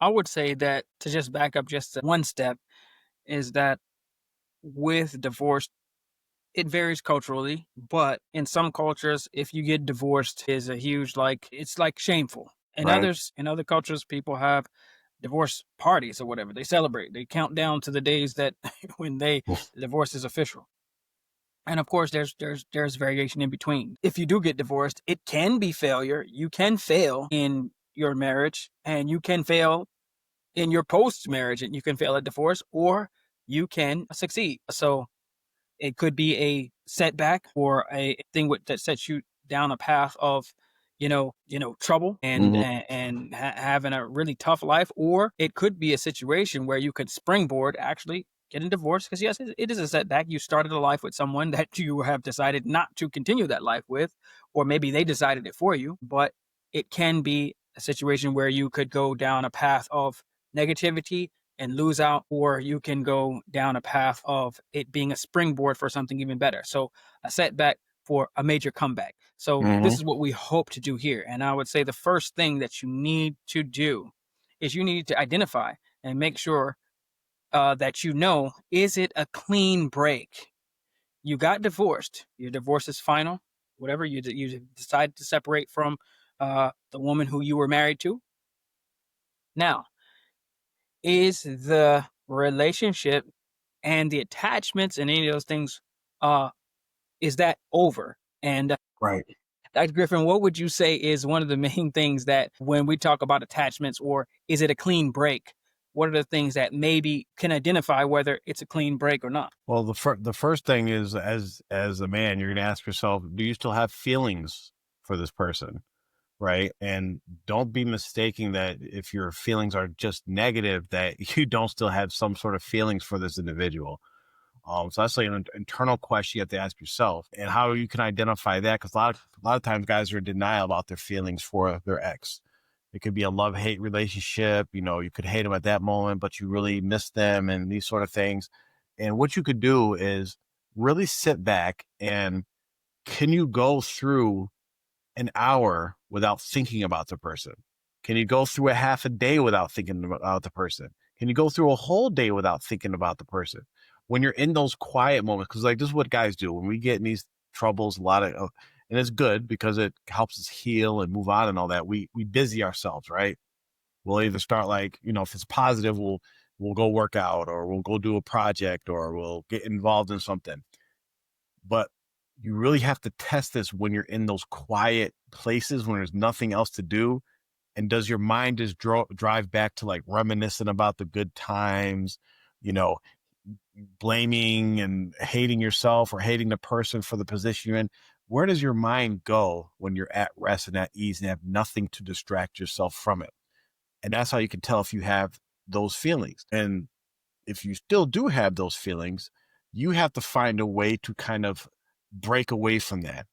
I would say that to just back up just one step is that with divorce, it varies culturally, but in some cultures, if you get divorced is a huge it's like shameful. Right. In other cultures, people have divorce parties or whatever. They celebrate. They count down to the days that when the divorce is official. And of course, there's variation in between. If you do get divorced, it can be failure. You can fail in your marriage, and you can fail in your post marriage, and you can fail at divorce, or you can succeed. So it could be a setback or a thing that sets you down a path of, trouble and Hmm. having a really tough life, or it could be a situation where you could springboard actually getting divorced because yes, it is a setback. You started a life with someone that you have decided not to continue that life with, or maybe they decided it for you, but it can be a situation where you could go down a path of negativity and lose out, or you can go down a path of it being a springboard for something even better. So a setback for a major comeback. So this Hmm. is what we hope to do here. And I would say the first thing that you need to do is you need to identify and make sure that is it a clean break? You got divorced. Your divorce is final. Whatever you decided to separate from the woman who you were married to. Now, is the relationship and the attachments and any of those things, uh, is that over? And Right. Dr. Griffin, what would you say is one of the main things that when we talk about attachments, or is it a clean break? What are the things that maybe can identify whether it's a clean break or not? Well, the first thing is, as a man, you're going to ask yourself, do you still have feelings for this person? Right. And don't be mistaking that if your feelings are just negative, that you don't still have some sort of feelings for this individual. So that's like an internal question you have to ask yourself, and how you can identify that. Because a lot of times guys are in denial about their feelings for their ex. It could be a love-hate relationship. You could hate them at that moment, but you really miss them and these sort of things. And what you could do is really sit back and, can you go through an hour without thinking about the person? Can you go through a half a day without thinking about the person? Can you go through a whole day without thinking about the person? When you're in those quiet moments, because like this is what guys do when we get in these troubles, and it's good because it helps us heal and move on and all that. We busy ourselves, right? We'll either start if it's positive, we'll go work out, or we'll go do a project, or we'll get involved in something. But you really have to test this when you're in those quiet places when there's nothing else to do. And does your mind just drive back to like reminiscing about the good times, you know, blaming and hating yourself or hating the person for the position you're in? Where does your mind go when you're at rest and at ease and have nothing to distract yourself from it? And that's how you can tell if you have those feelings. And if you still do have those feelings, you have to find a way to kind of break away from that.